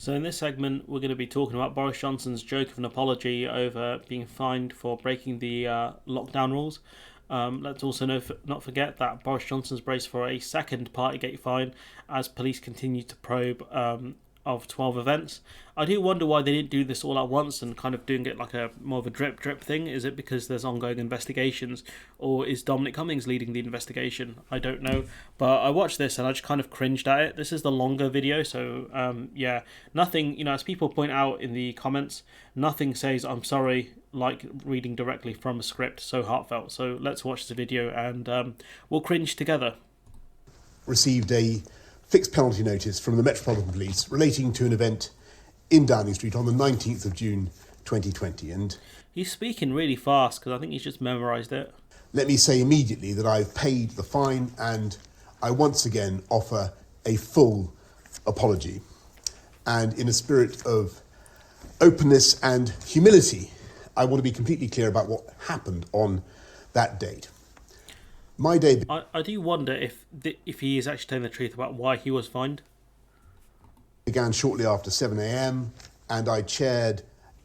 So in this segment, we're going to be talking about Boris Johnson's joke of an apology over being fined for breaking the lockdown rules. Let's also not forget that Boris Johnson's braced for a second Partygate fine as police continue to probe of 12 events. I do wonder why they didn't do this all at once and kind of doing it like a more of a drip thing. Is it because there's ongoing investigations, or is Dominic Cummings leading the investigation? I don't know, but I watched this and I just kind of cringed at it. This is the longer video, so yeah, nothing. As people point out in the comments, nothing says "I'm sorry" like reading directly from a script so heartfelt. So let's watch the video and we'll cringe together. Received a fixed penalty notice from the Metropolitan Police relating to an event in Downing Street on the 19th of June 2020. And he's speaking really fast because I think he's just memorised it. Let me say immediately that I've paid the fine and I once again offer a full apology. And in a spirit of openness and humility, I want to be completely clear about what happened on that date. My day. I do wonder if he is actually telling the truth about why he was fined. Began shortly after 7 a.m. and I chaired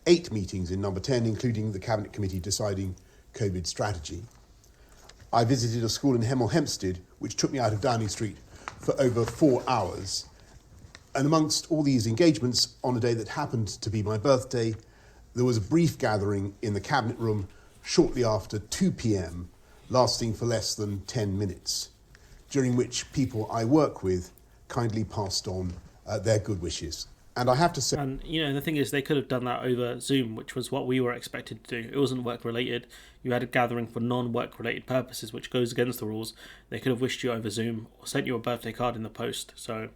8 meetings in Number 10, including the Cabinet Committee deciding COVID strategy. I visited a school in Hemel Hempstead, which took me out of Downing Street for over 4 hours. And amongst all these engagements, on a day that happened to be my birthday, there was a brief gathering in the Cabinet room shortly after 2 p.m, lasting for less than 10 minutes, during which people I work with kindly passed on their good wishes. And I have to say... And, the thing is, they could have done that over Zoom, which was what we were expected to do. It wasn't work-related. You had a gathering for non-work-related purposes, which goes against the rules. They could have wished you over Zoom or sent you a birthday card in the post. So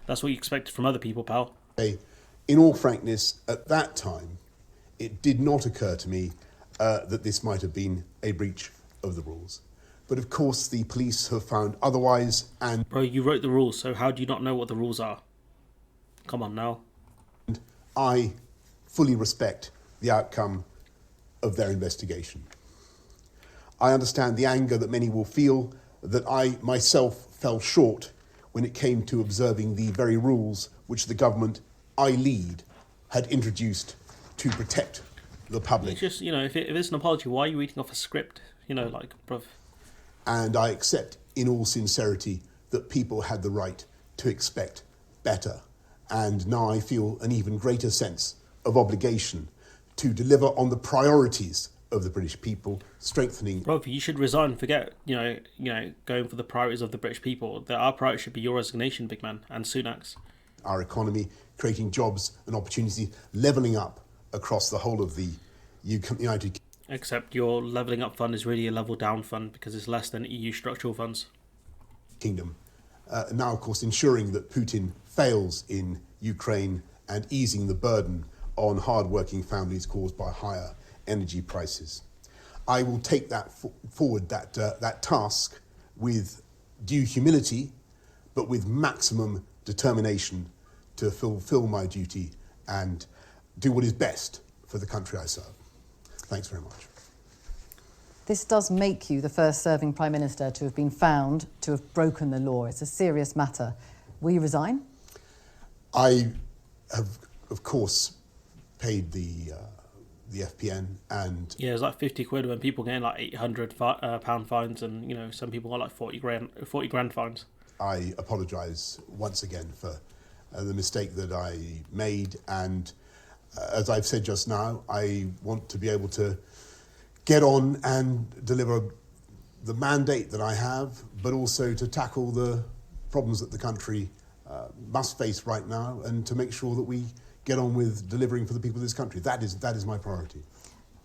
that's what you expected from other people, pal. In all frankness, at that time, it did not occur to me that this might have been a breach of the rules. But of course, the police have found otherwise, and... Bro, you wrote the rules, so how do you not know what the rules are? Come on now. And I fully respect the outcome of their investigation. I understand the anger that many will feel that I myself fell short when it came to observing the very rules which the government I lead had introduced to protect the public. It's just, if it's an apology, why are you reading off a script? Bruv. And I accept in all sincerity that people had the right to expect better. And now I feel an even greater sense of obligation to deliver on the priorities of the British people, strengthening... Bro, you should resign and forget, going for the priorities of the British people. Our priority should be your resignation, big man, and Sunak's. Our economy, creating jobs and opportunity, levelling up across the whole of the United... Except your levelling up fund is really a level down fund because it's less than EU structural funds. Kingdom. Now, of course, ensuring that Putin fails in Ukraine and easing the burden on hard-working families caused by higher energy prices. I will take that forward, that task, with due humility, but with maximum determination to fulfill my duty and do what is best for the country I serve. Thanks very much. This does make you the first serving Prime Minister to have been found to have broken the law. It's a serious matter. Will you resign? I have, of course, paid the FPN and... Yeah, it's like 50 quid when people getting like £800 fines and, some people got like 40 grand fines. I apologise once again for the mistake that I made, and as I've said just now, I want to be able to get on and deliver the mandate that I have, but also to tackle the problems that the country must face right now, and to make sure that we get on with delivering for the people of this country. That is my priority.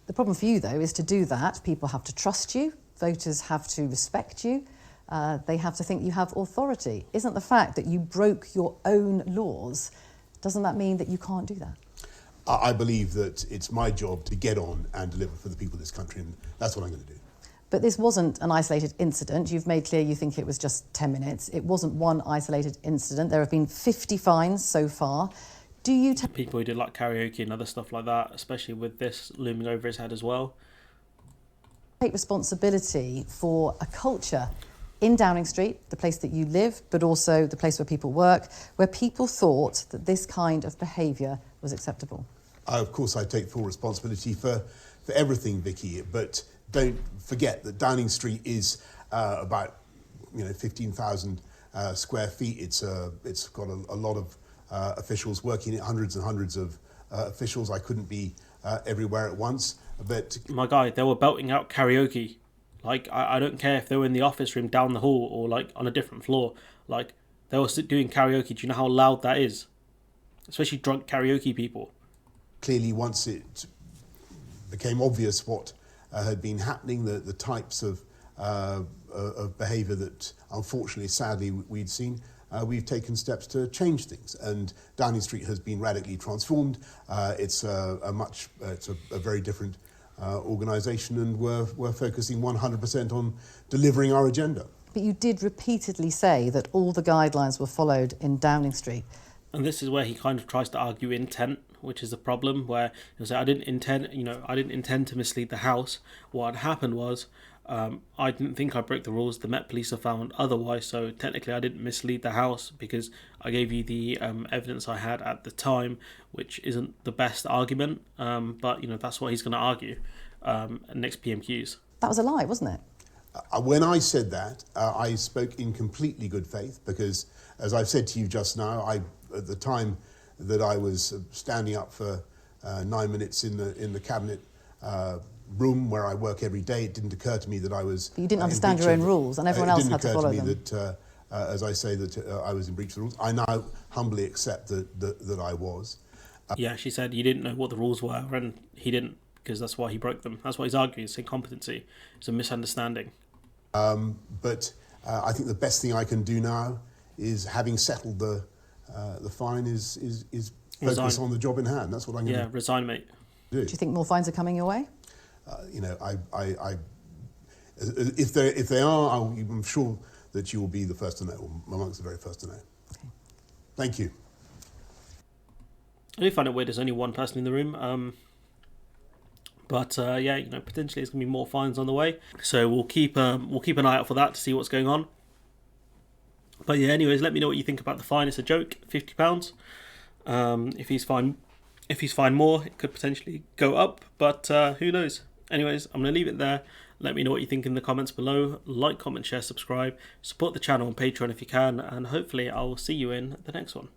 The problem for you, though, is to do that, people have to trust you, voters have to respect you, they have to think you have authority. Isn't the fact that you broke your own laws, doesn't that mean that you can't do that? I believe that it's my job to get on and deliver for the people of this country, and that's what I'm going to do. But this wasn't an isolated incident. You've made clear you think it was just 10 minutes. It wasn't one isolated incident. There have been 50 fines so far. Do you... People who did like karaoke and other stuff like that, especially with this looming over his head as well. Take responsibility for a culture in Downing Street, the place that you live, but also the place where people work, where people thought that this kind of behaviour was acceptable? Of course, I take full responsibility for everything, Vicky, but don't forget that Downing Street is about 15,000 square feet. It's got a lot of officials working it, hundreds and hundreds of officials. I couldn't be everywhere at once, but My guy, they were belting out karaoke. Like, I don't care if they were in the office room down the hall or like on a different floor. Like, they were doing karaoke. Do you know how loud that is? Especially drunk karaoke people. clearly once it became obvious what had been happening, the types of behaviour that unfortunately, sadly, we'd seen, we've taken steps to change things. And Downing Street has been radically transformed. It's a very different organisation, and we're focusing 100% on delivering our agenda. But you did repeatedly say that all the guidelines were followed in Downing Street. And this is where he kind of tries to argue intent, which is the problem, where he'll say, I didn't intend to mislead the House. What had happened was, I didn't think I broke the rules. The Met Police have found otherwise, so technically I didn't mislead the House because I gave you the evidence I had at the time, which isn't the best argument, but that's what he's going to argue next PMQs. That was a lie, wasn't it? When I said that, I spoke in completely good faith because, as I've said to you just now, at the time that I was standing up for 9 minutes in the cabinet room where I work every day, it didn't occur to me that I was. But you didn't understand your own rules, and everyone else had to follow them. It didn't occur to me that, as I say, that I was in breach of the rules. I now humbly accept that I was. Yeah, she said you didn't know what the rules were, and he didn't, because that's why he broke them. That's what he's arguing. It's incompetency. It's a misunderstanding. But I think the best thing I can do now is, having settled the fine, is focus Resign. on the job in hand. That's what I'm going to Resign, mate. do. Do you think more fines are coming your way? If they are, I'm sure that you will be the first to know, or amongst the very first to know. Okay. Thank you. I do find it weird there's only one person in the room. But potentially there's going to be more fines on the way. So we'll keep an eye out for that to see what's going on. But yeah, anyways, let me know what you think about the fine. It's a joke, £50. If he's fined more, it could potentially go up, but who knows? Anyways, I'm going to leave it there. Let me know what you think in the comments below. Like, comment, share, subscribe. Support the channel on Patreon if you can, and hopefully I'll see you in the next one.